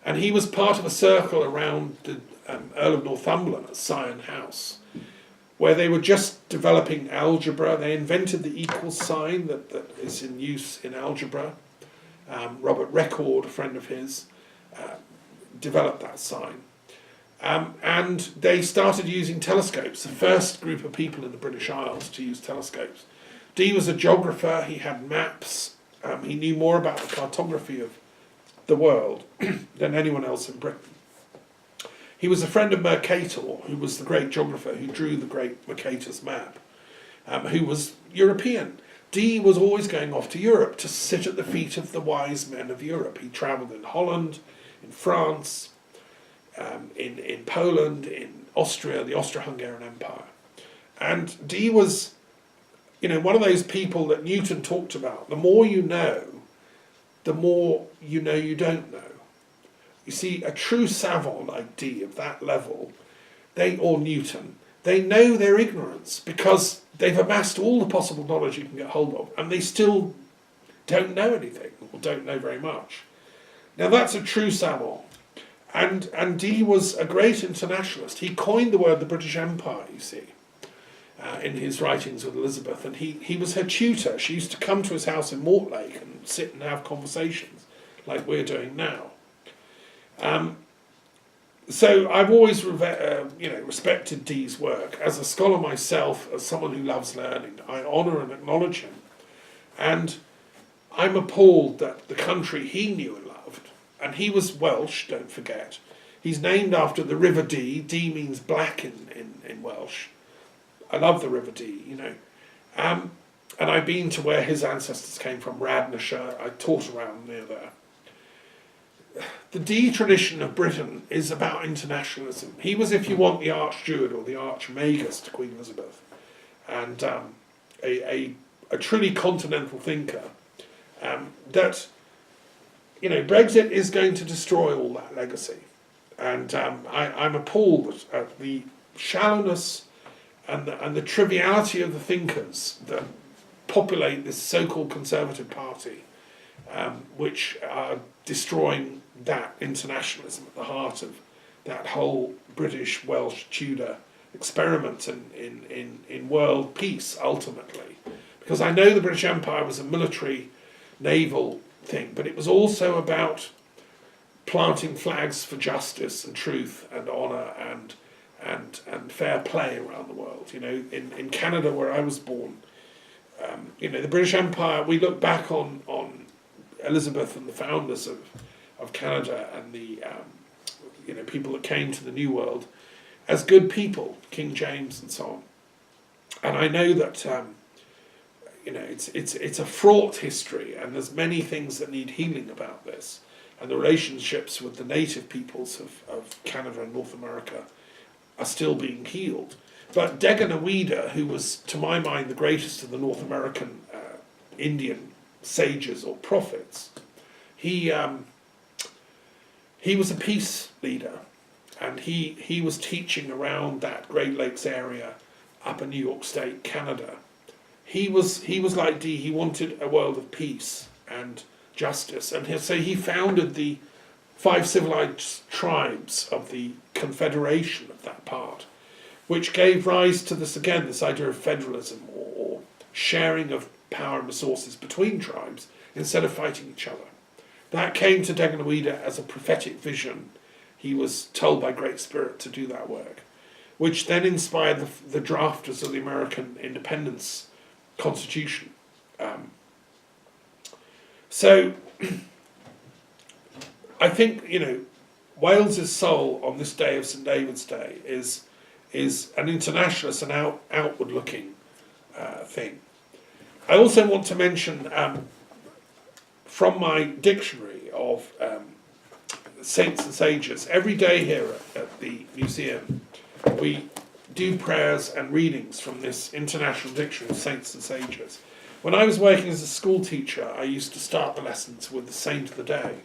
And he was part of a circle around the Earl of Northumberland at Sion House, where they were just developing algebra. They invented the equal sign that is in use in algebra. Robert Record, a friend of his, developed that sign. And they started using telescopes, the first group of people in the British Isles to use telescopes. Dee was a geographer, he had maps, he knew more about the cartography of the world than anyone else in Britain. He was a friend of Mercator, who was the great geographer who drew the great Mercator's map, who was European. Dee was always going off to Europe to sit at the feet of the wise men of Europe. He travelled in Holland, in France, in Poland, in Austria, the Austro-Hungarian Empire. And Dee was, one of those people that Newton talked about. The more you know, the more you know you don't know. You see, a true savant like Dee of that level, or Newton, they know their ignorance because they've amassed all the possible knowledge you can get hold of, and they still don't know anything, or don't know very much. Now that's a true savant. And Dee was a great internationalist. He coined the word the British Empire, you see, in his writings with Elizabeth, and he was her tutor. She used to come to his house in Mortlake and sit and have conversations like we're doing now. So I've always respected Dee's work. As a scholar myself, as someone who loves learning, I honour and acknowledge him. And I'm appalled that the country he knew and loved, and he was Welsh, don't forget. He's named after the River Dee. Dee means black in Welsh. I love the River Dee, And I've been to where his ancestors came from, Radnorshire. I taught around near there. The Dee tradition of Britain is about internationalism. He was, if you want, the Archduke or the Archmagus to Queen Elizabeth, and a truly continental thinker. That Brexit is going to destroy all that legacy, and I'm appalled at the shallowness and the triviality of the thinkers that populate this so-called Conservative Party, which are destroying that internationalism at the heart of that whole British, Welsh, Tudor experiment in world peace, ultimately. Because I know the British Empire was a military, naval thing, but it was also about planting flags for justice and truth and honour and fair play around the world. In Canada, where I was born, the British Empire, we look back on Elizabeth and the founders of Canada and the people that came to the New World as good people, King James and so on. And I know that it's a fraught history, and there's many things that need healing about this, and the relationships with the native peoples of Canada and North America are still being healed. But Deganawida, who was, to my mind, the greatest of the North American Indian sages or prophets, he was a peace leader, and he was teaching around that Great Lakes area, upper New York State, Canada. He was like Dee. He wanted a world of peace and justice, and so he founded the 5 civilized tribes of the confederation of that part, which gave rise to this idea of federalism or sharing of power and resources between tribes instead of fighting each other. That came to Deganawida as a prophetic vision. He was told by Great Spirit to do that work, which then inspired the drafters of the American independence constitution. So I think, Wales's soul on this day of St David's Day is an internationalist and outward-looking thing. I also want to mention, from my dictionary of saints and sages, every day here at the museum we do prayers and readings from this international dictionary of saints and sages. When I was working as a school teacher, I used to start the lessons with the saint of the day.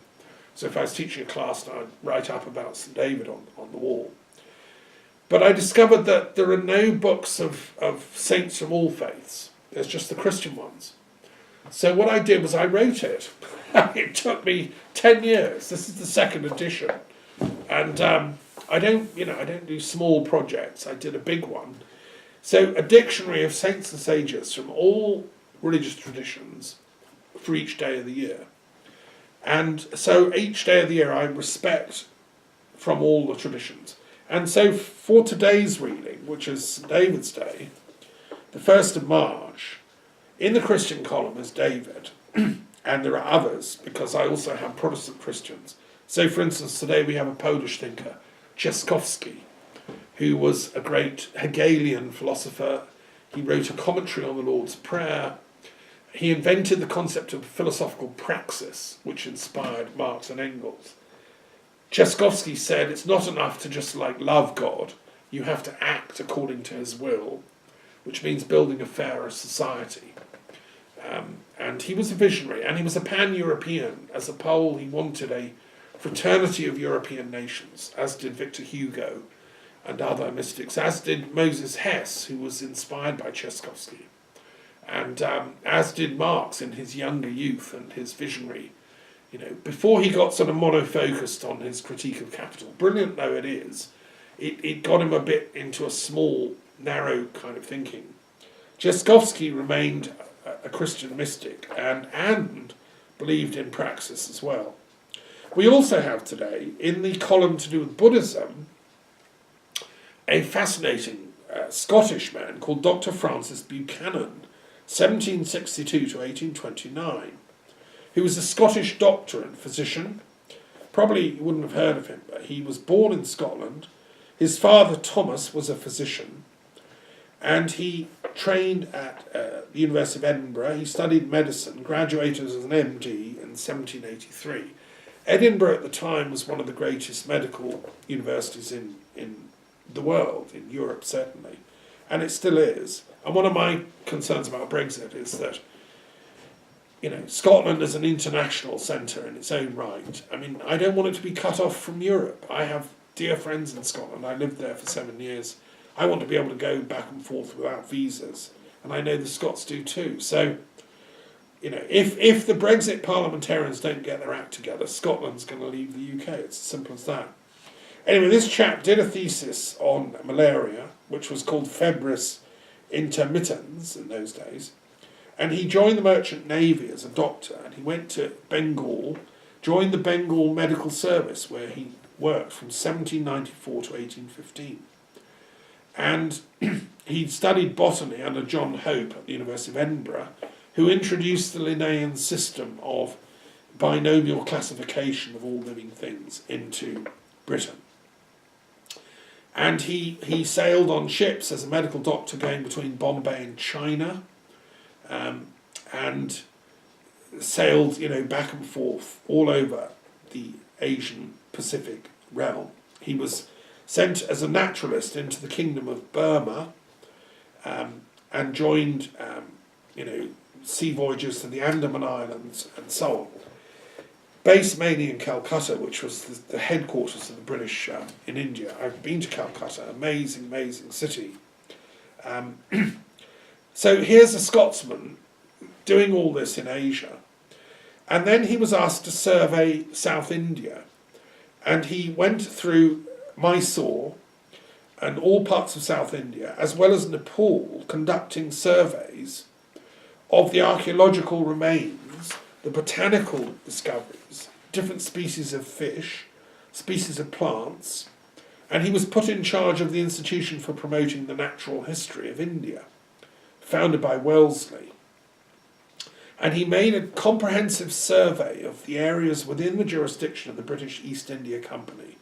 So if I was teaching a class, I'd write up about St David on the wall. But I discovered that there are no books of saints from all faiths. There's just the Christian ones. So what I did was I wrote it. It took me 10 years. This is the second edition. And I don't do small projects. I did a big one. So a dictionary of saints and sages from all religious traditions for each day of the year. And so each day of the year I respect from all the traditions. And so for today's reading, which is St. David's Day, the 1st of March, in the Christian column is David, and there are others, because I also have Protestant Christians. So, for instance, today we have a Polish thinker, Trzaskowski, who was a great Hegelian philosopher. He wrote a commentary on the Lord's Prayer. He invented the concept of philosophical praxis, which inspired Marx and Engels. Trzaskowski said it's not enough to just love God, you have to act according to his will, which means building a fairer society. And he was a visionary, and he was a pan-European. As a Pole, he wanted a fraternity of European nations, as did Victor Hugo and other mystics, as did Moses Hess, who was inspired by Trzaskowski, and as did Marx in his younger youth and his visionary, before he got sort of monofocused on his critique of capital. Brilliant though it is, it got him a bit into a small, narrow kind of thinking. Trzaskowski remained a Christian mystic and believed in praxis as well. We also have today, in the column to do with Buddhism, a fascinating Scottish man called Dr. Francis Buchanan, 1762 to 1829, who was a Scottish doctor and physician. Probably you wouldn't have heard of him, but he was born in Scotland. His father, Thomas, was a physician, and he trained at the University of Edinburgh. He studied medicine, graduated as an MD in 1783. Edinburgh at the time was one of the greatest medical universities in the world, in Europe certainly, and it still is. And one of my concerns about Brexit is that, Scotland is an international centre in its own right. I mean, I don't want it to be cut off from Europe. I have dear friends in Scotland. I lived there for 7 years. I want to be able to go back and forth without visas, and I know the Scots do too. So, if the Brexit parliamentarians don't get their act together, Scotland's going to leave the UK. It's as simple as that. Anyway, this chap did a thesis on malaria, which was called Febris intermittens in those days, and he joined the Merchant Navy as a doctor, and he went to Bengal, joined the Bengal Medical Service, where he worked from 1794 to 1815. And he studied botany under John Hope at the University of Edinburgh, who introduced the Linnaean system of binomial classification of all living things into Britain. And he sailed on ships as a medical doctor going between Bombay and China, and sailed, back and forth all over the Asian Pacific realm. He was sent as a naturalist into the kingdom of Burma, and joined, sea voyages to the Andaman Islands and so on. Based mainly in Calcutta, which was the headquarters of the British in India. I've been to Calcutta, amazing, amazing city. So here's a Scotsman doing all this in Asia. And then he was asked to survey South India. And he went through Mysore and all parts of South India, as well as Nepal, conducting surveys of the archaeological remains, the botanical discoveries, different species of fish, species of plants, and he was put in charge of the Institution for Promoting the Natural History of India, founded by Wellesley. And he made a comprehensive survey of the areas within the jurisdiction of the British East India Company.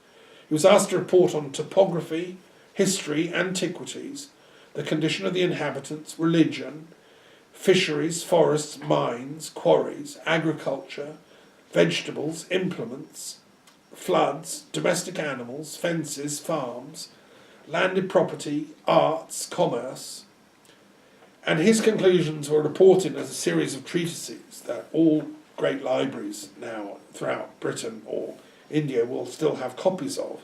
He was asked to report on topography, history, antiquities, the condition of the inhabitants, religion, fisheries, forests, mines, quarries, agriculture, vegetables, implements, floods, domestic animals, fences, farms, landed property, arts, commerce. And his conclusions were reported as a series of treatises that all great libraries now throughout Britain or India will still have copies of.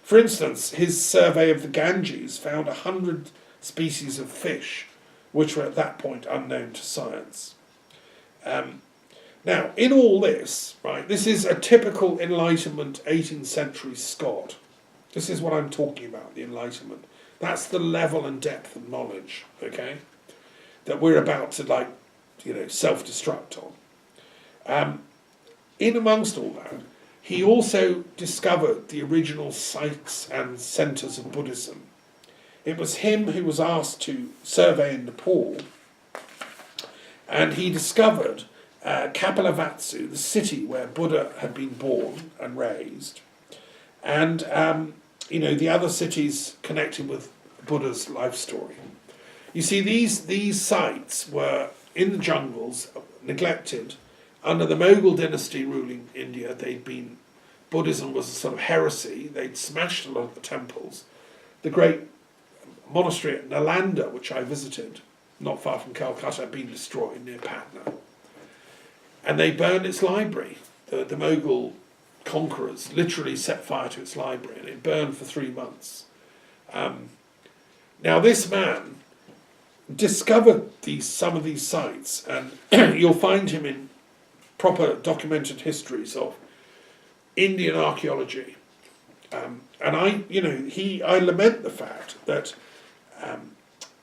For instance, his survey of the Ganges found 100 species of fish, which were at that point unknown to science. Now, in all this, right, this is a typical Enlightenment 18th century Scot. This is what I'm talking about, the Enlightenment. That's the level and depth of knowledge, okay, that we're about to, like, you know, self-destruct on. In amongst all that, he also discovered the original sites and centres of Buddhism. It was him who was asked to survey in Nepal, and he discovered Kapilavatthu, the city where Buddha had been born and raised, and you know, the other cities connected with Buddha's life story. You see, these sites were in the jungles, neglected. Under the Mughal dynasty ruling India, Buddhism was a sort of heresy. They'd smashed a lot of the temples. The great monastery at Nalanda, which I visited, not far from Calcutta, had been destroyed near Patna. And they burned its library. The Mughal conquerors literally set fire to its library, and it burned for 3 months. Now this man discovered some of these sites, and you'll find him in proper documented histories of Indian archaeology. And I lament the fact that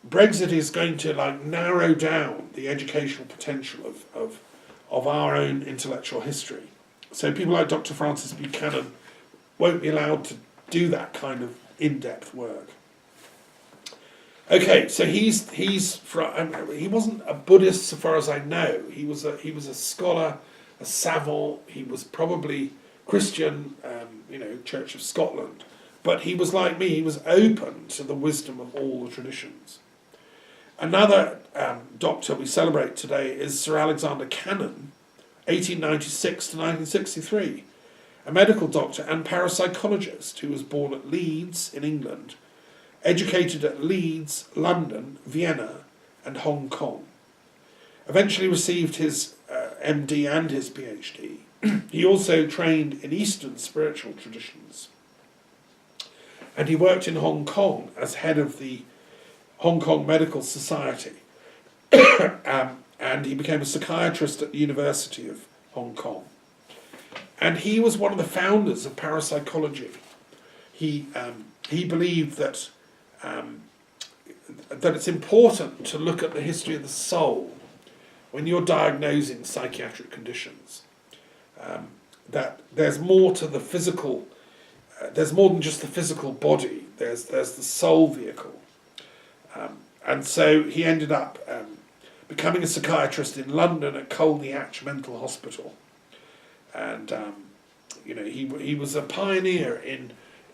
Brexit is going to, like, narrow down the educational potential of our own intellectual history. So people like Dr. Francis Buchanan won't be allowed to do that kind of in-depth work. Okay, so he wasn't a Buddhist so far as I know. He was a scholar, a savant. He was probably Christian, Church of Scotland. But he was like me. He was open to the wisdom of all the traditions. Another doctor we celebrate today is Sir Alexander Cannon, 1896 to 1963, a medical doctor and parapsychologist who was born at Leeds in England, educated at Leeds, London, Vienna and Hong Kong. Eventually received his MD and his PhD. He also trained in Eastern spiritual traditions. And he worked in Hong Kong as head of the Hong Kong Medical Society. And he became a psychiatrist at the University of Hong Kong. And he was one of the founders of parapsychology. He believed that it's important to look at the history of the soul when you're diagnosing psychiatric conditions. That there's more to the physical, there's more than just the physical body, there's the soul vehicle. And so he ended up becoming a psychiatrist in London at Colney Hatch Mental Hospital. And he was a pioneer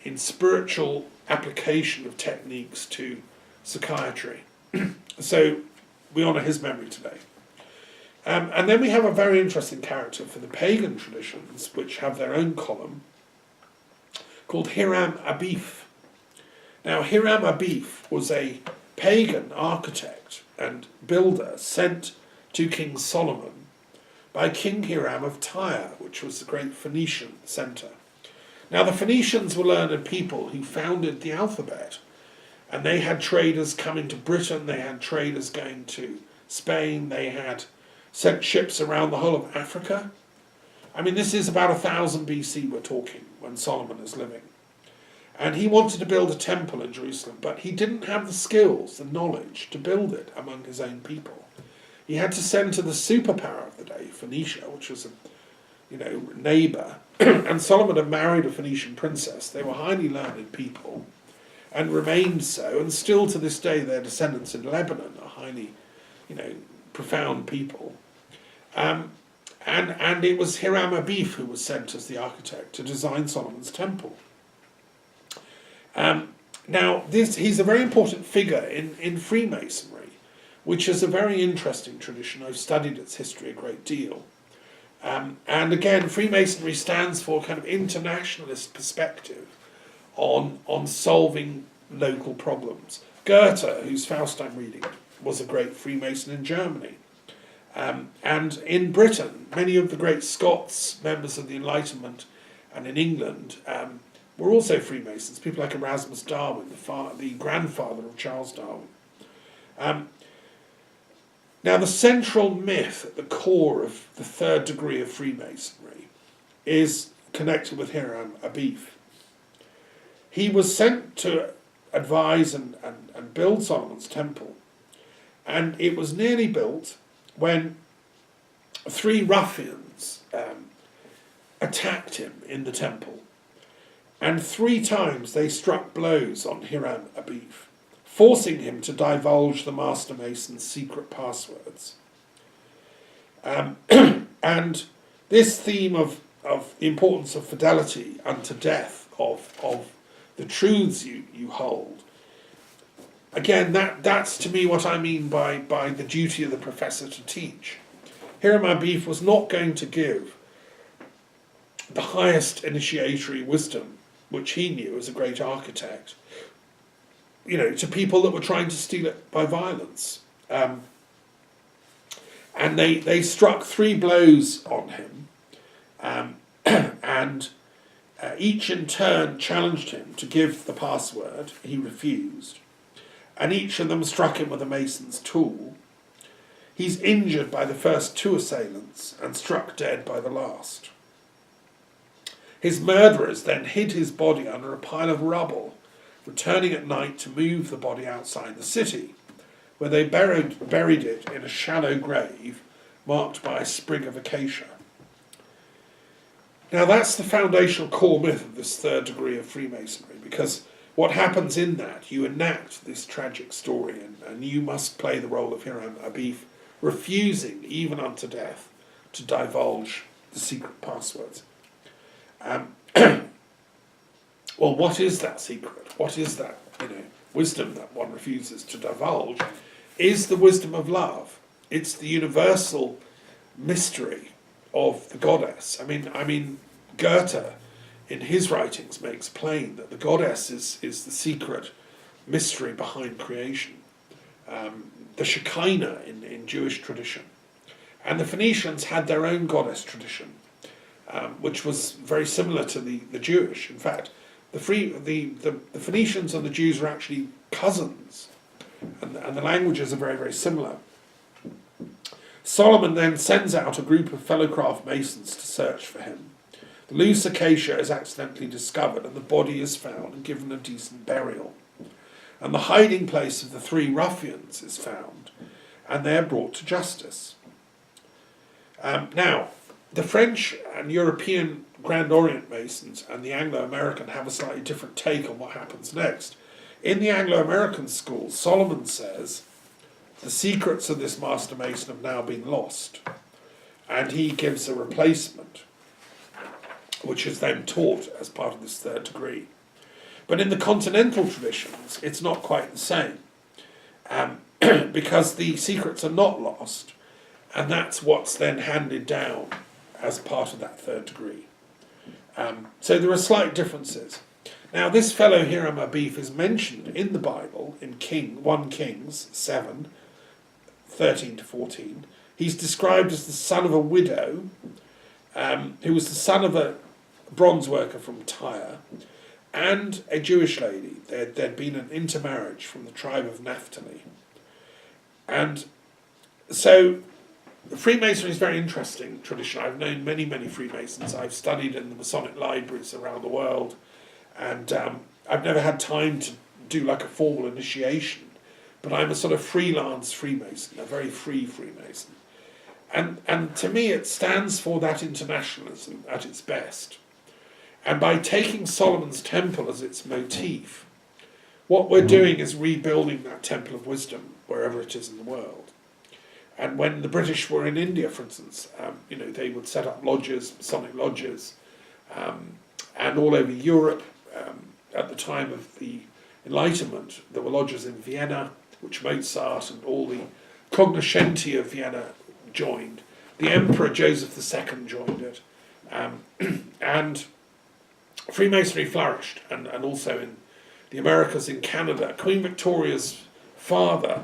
in spiritual application of techniques to psychiatry. So we honour his memory today. And then we have a very interesting character for the pagan traditions, which have their own column, called Hiram Abiff. Now, Hiram Abiff was a pagan architect and builder sent to King Solomon by King Hiram of Tyre, which was the great Phoenician centre. Now, the Phoenicians were learned people who founded the alphabet, and they had traders coming to Britain, they had traders going to Spain, they had sent ships around the whole of Africa. I mean, this is about 1000 BC we're talking, when Solomon is living. And he wanted to build a temple in Jerusalem, but he didn't have the skills, the knowledge to build it among his own people. He had to send to the superpower of the day, Phoenicia, which was a neighbour. And Solomon had married a Phoenician princess. They were highly learned people and remained so, and still to this day their descendants in Lebanon are highly, profound people. And it was Hiram Abiff who was sent as the architect to design Solomon's temple. Now, he's a very important figure in Freemasonry, which is a very interesting tradition. I've studied its history a great deal. And again, Freemasonry stands for a kind of internationalist perspective on solving local problems. Goethe, whose Faust I'm reading, was a great Freemason in Germany. And in Britain, many of the great Scots, members of the Enlightenment, and in England, were also Freemasons. People like Erasmus Darwin, the grandfather of Charles Darwin. Now, the central myth at the core of the third degree of Freemasonry is connected with Hiram Abiff. He was sent to advise and build Solomon's temple, and it was nearly built when three ruffians attacked him in the temple, and 3 times they struck blows on Hiram Abiff, forcing him to divulge the master mason's secret passwords. And this theme of the importance of fidelity unto death, of the truths you hold, again, that's to me what I mean by the duty of the professor to teach. Hiram Abiff was not going to give the highest initiatory wisdom, which he knew as a great architect, to people that were trying to steal it by violence. And they struck 3 blows on him, and each in turn challenged him to give the password. He refused, and each of them struck him with a mason's tool. He's injured by the first 2 assailants and struck dead by the last. His murderers then hid his body under a pile of rubble, returning at night to move the body outside the city, where they buried it in a shallow grave marked by a sprig of acacia. Now, that's the foundational core myth of this third degree of Freemasonry, because what happens in that, you enact this tragic story, and you must play the role of Hiram Abiff, refusing, even unto death, to divulge the secret passwords. Well, what is that secret? What is that, wisdom that one refuses to divulge? Is the wisdom of love. It's the universal mystery of the goddess. I mean, Goethe, in his writings, makes plain that the goddess is the secret mystery behind creation. The Shekinah in Jewish tradition. And the Phoenicians had their own goddess tradition, which was very similar to the Jewish. In fact, the Phoenicians and the Jews are actually cousins, and the languages are very, very similar. Solomon then sends out a group of fellow craft masons to search for him. The loose acacia is accidentally discovered, and the body is found and given a decent burial. And the hiding place of the 3 ruffians is found, and they're brought to justice. Now, the French and European Grand Orient Masons and the Anglo-American have a slightly different take on what happens next. In the Anglo-American school, Solomon says, the secrets of this master mason have now been lost, and he gives a replacement, which is then taught as part of this third degree. But in the continental traditions, it's not quite the same, because the secrets are not lost, and that's what's then handed down as part of that third degree. So there are slight differences. Now, this fellow Hiram Abiff is mentioned in the Bible in 1 Kings 7, 13 to 14. He's described as the son of a widow, who was the son of a bronze worker from Tyre, and a Jewish lady. There'd been an intermarriage from the tribe of Naphtali. And so Freemasonry is a very interesting tradition. I've known many, many Freemasons. I've studied in the Masonic libraries around the world, and I've never had time to do like a formal initiation, but I'm a sort of freelance Freemason, a very free Freemason. And to me it stands for that internationalism at its best. And by taking Solomon's temple as its motif, what we're doing is rebuilding that temple of wisdom wherever it is in the world. And when the British were in India, for instance, they would set up lodges, Masonic lodges, and all over Europe. At the time of the Enlightenment, there were lodges in Vienna, which Mozart and all the cognoscenti of Vienna joined. The Emperor Joseph II joined it. And Freemasonry flourished, and also in the Americas, in Canada. Queen Victoria's father,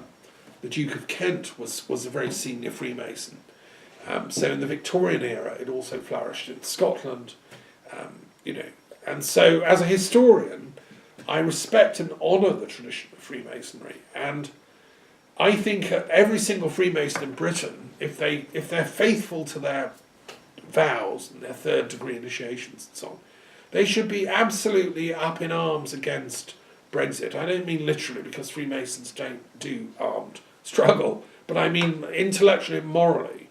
the Duke of Kent, was a very senior Freemason. So in the Victorian era, it also flourished in Scotland, And so, as a historian, I respect and honour the tradition of Freemasonry, and I think every single Freemason in Britain, if they're faithful to their vows and their third degree initiations and so on, they should be absolutely up in arms against Brexit. I don't mean literally, because Freemasons don't do armed struggle, but I mean intellectually and morally.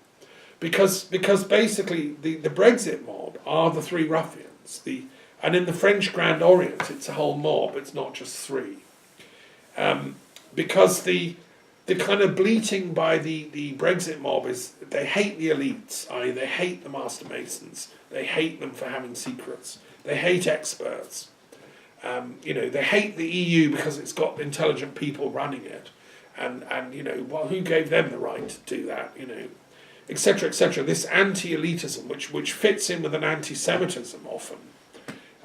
Because basically the Brexit mob are the three ruffians. And in the French Grand Orient it's a whole mob, it's not just three. Because the kind of bleating by the Brexit mob is they hate the elites, i.e. they hate the Master Masons, they hate them for having secrets, they hate experts, they hate the EU because it's got intelligent people running it, and well, who gave them the right to do that, etc., etc. This anti-elitism, which fits in with an anti-Semitism often.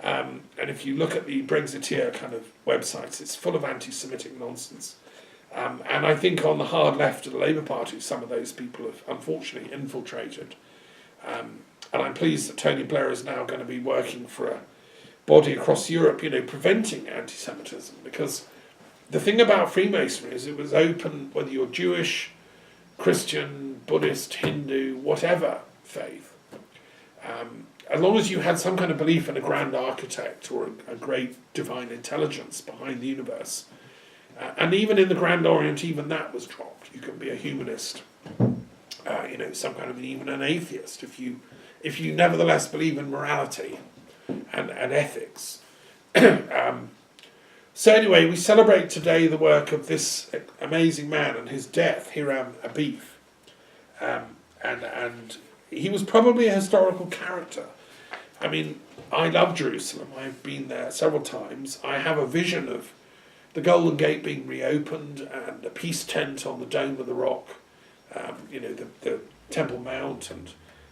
And if you look at the Brexiteer kind of websites, it's full of anti-Semitic nonsense. And I think on the hard left of the Labour Party, some of those people have unfortunately infiltrated. And I'm pleased that Tony Blair is now going to be working for a body across Europe, preventing anti-Semitism. Because the thing about Freemasonry is it was open, whether you're Jewish, Christian, Buddhist, Hindu, whatever faith. As long as you had some kind of belief in a grand architect or a great divine intelligence behind the universe, and even in the Grand Orient, even that was dropped. You can be a humanist, some kind of even an atheist if you nevertheless believe in morality and ethics. So anyway, we celebrate today the work of this amazing man and his death, Hiram Abiff, and he was probably a historical character. I mean, I love Jerusalem. I've been there several times. I have a vision of the Golden Gate being reopened and a peace tent on the Dome of the Rock, the Temple Mount, and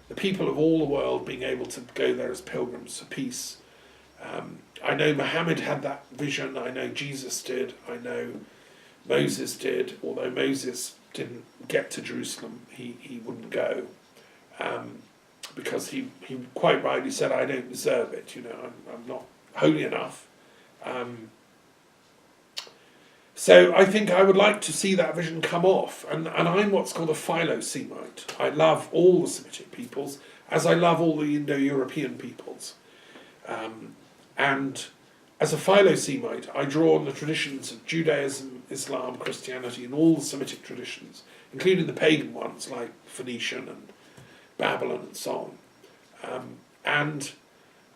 the people of all the world being able to go there as pilgrims for peace. I know Muhammad had that vision. I know Jesus did. I know Moses did. Although Moses didn't get to Jerusalem, he wouldn't go. Because he quite rightly said, I don't deserve it, I'm not holy enough. So I think I would like to see that vision come off. And I'm what's called a philo-Semite. I love all the Semitic peoples, as I love all the Indo-European peoples. And as a philo-Semite, I draw on the traditions of Judaism, Islam, Christianity, and all the Semitic traditions, including the pagan ones like Phoenician and Babylon and so on. And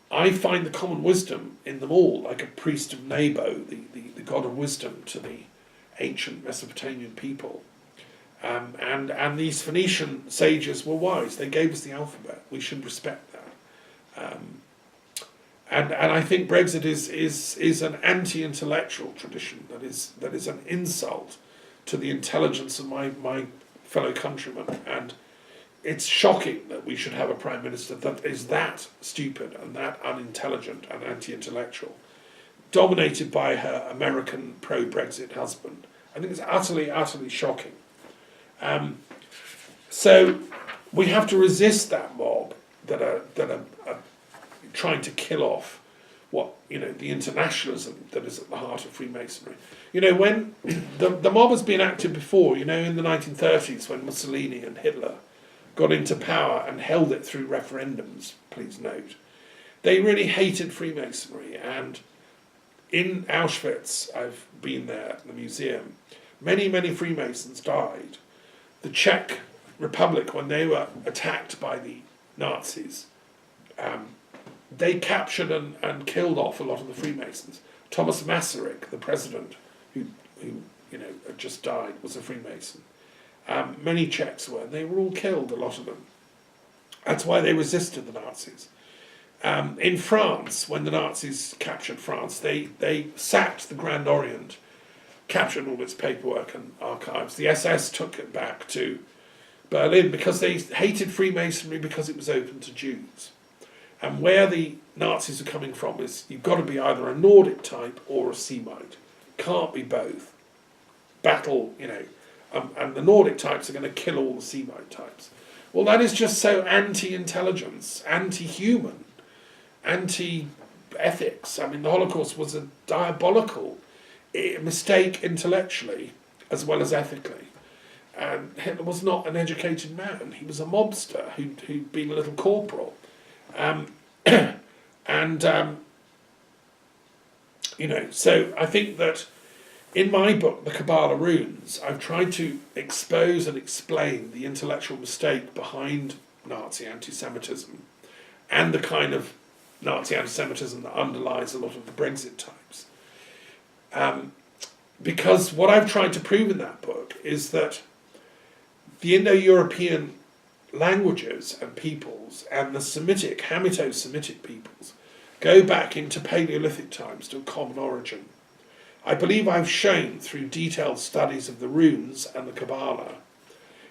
I find the common wisdom in them all, like a priest of Nebo, the god of wisdom to the ancient Mesopotamian people. And these Phoenician sages were wise. They gave us the alphabet. We should respect that. And I think Brexit is an anti-intellectual tradition that is an insult to the intelligence of my fellow countrymen. And it's shocking that we should have a Prime Minister that is that stupid and that unintelligent and anti-intellectual, dominated by her American pro-Brexit husband. I think it's utterly, utterly shocking. So we have to resist that mob that are trying to kill off the internationalism that is at the heart of Freemasonry. When the mob has been active before, in the 1930s when Mussolini and Hitler got into power and held it through referendums, please note. They really hated Freemasonry, and in Auschwitz, I've been there at the museum, many, many Freemasons died. The Czech Republic, when they were attacked by the Nazis, they captured and killed off a lot of the Freemasons. Thomas Masaryk, the president, who had just died, was a Freemason. Many Czechs were. They were all killed, a lot of them. That's why they resisted the Nazis. In France, when the Nazis captured France, they sacked the Grand Orient, captured all its paperwork and archives. The SS took it back to Berlin because they hated Freemasonry because it was open to Jews. And where the Nazis are coming from is you've got to be either a Nordic type or a Semite. Can't be both. Battle, and the Nordic types are going to kill all the Semite types. Well, that is just so anti-intelligence, anti-human, anti-ethics. I mean, the Holocaust was a diabolical mistake intellectually, as well as ethically. And Hitler was not an educated man. He was a mobster who'd been a little corporal. So I think that in my book, The Kabbalah Runes, I've tried to expose and explain the intellectual mistake behind Nazi anti-Semitism and the kind of Nazi anti-Semitism that underlies a lot of the Brexit types. Because what I've tried to prove in that book is that the Indo-European languages and peoples and the Semitic, Hamito-Semitic peoples go back into Paleolithic times to a common origin. I believe I've shown through detailed studies of the runes and the Kabbalah,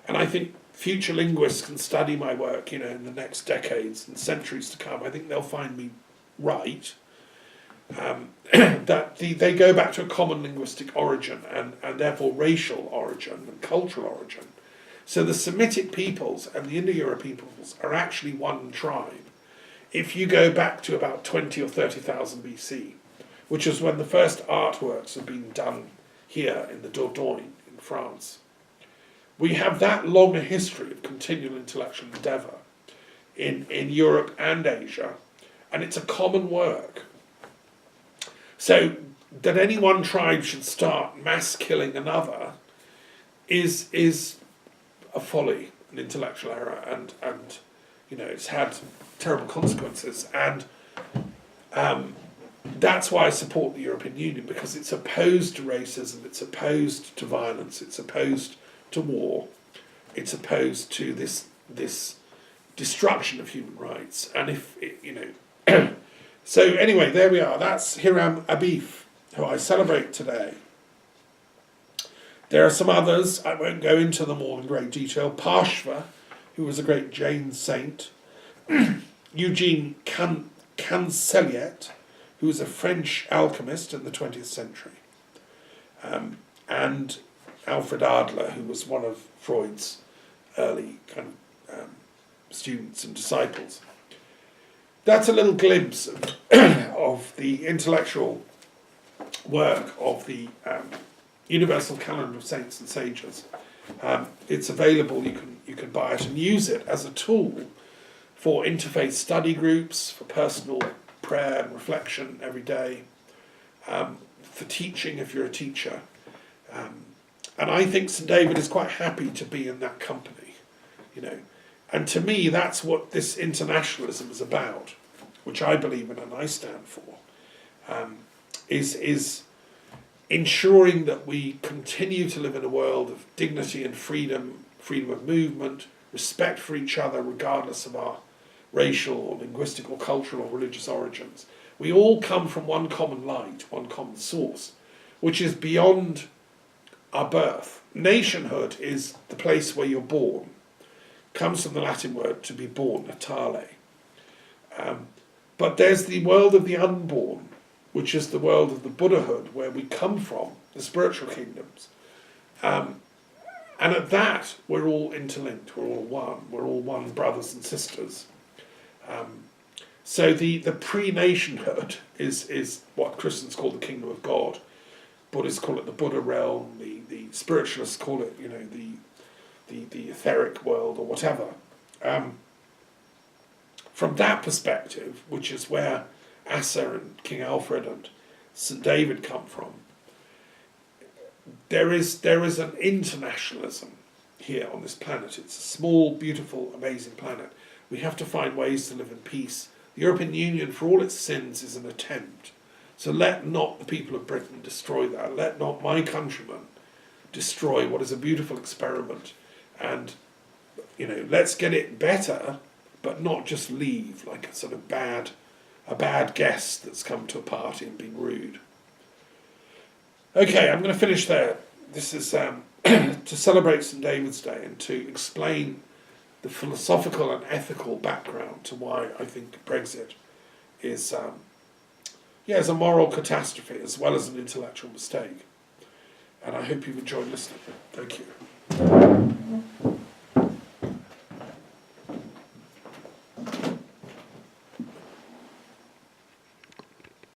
and I think future linguists can study my work, in the next decades and centuries to come. I think they'll find me right, that they go back to a common linguistic origin and therefore racial origin and cultural origin. So the Semitic peoples and the Indo-European peoples are actually one tribe. If you go back to about 20 or 30,000 BC, which is when the first artworks have been done here in the Dordogne in France, we have that long a history of continual intellectual endeavour in Europe and Asia, and it's a common work. So that any one tribe should start mass killing another is a folly, an intellectual error, and it's had terrible consequences. And that's why I support the European Union, because it's opposed to racism, it's opposed to violence, it's opposed to war, it's opposed to this destruction of human rights. And so anyway, there we are. That's Hiram Abiff, who I celebrate today. There are some others, I won't go into them all in great detail. Parshva, who was a great Jain saint. Eugene Canceliet, who was a French alchemist in the 20th century. And Alfred Adler, who was one of Freud's early kind of students and disciples. That's a little glimpse of the intellectual work of the Universal Calendar of Saints and Sages. It's available, you can buy it and use it as a tool for interfaith study groups, for personal prayer and reflection every day, for teaching if you're a teacher. And I think St. David is quite happy to be in that company, And to me, that's what this internationalism is about, which I believe in and I stand for, is ensuring that we continue to live in a world of dignity and freedom of movement, respect for each other regardless of our racial or linguistic or cultural or religious origins. We all come from one common light, one common source, which is beyond our birth. Nationhood is the place where you're born. Comes from the Latin word to be born, natale. But there's the world of the unborn, which is the world of the Buddhahood, where we come from, the spiritual kingdoms. And at that, we're all interlinked, we're all one brothers and sisters. So the pre-nationhood is what Christians call the kingdom of God. Buddhists call it the Buddha realm, the spiritualists call it, the etheric world or whatever. From that perspective, which is where Asa and King Alfred and St. David come from, there is an internationalism here on this planet. It's a small, beautiful, amazing planet. We have to find ways to live in peace. The European Union, for all its sins, is an attempt. So let not the people of Britain destroy that. Let not my countrymen destroy what is a beautiful experiment. And, let's get it better, but not just leave like a sort of a bad guest that's come to a party and been rude. Okay, I'm going to finish there. This is to celebrate St. David's Day and to explain the philosophical and ethical background to why I think Brexit is a moral catastrophe as well as an intellectual mistake. And I hope you've enjoyed listening. Thank you.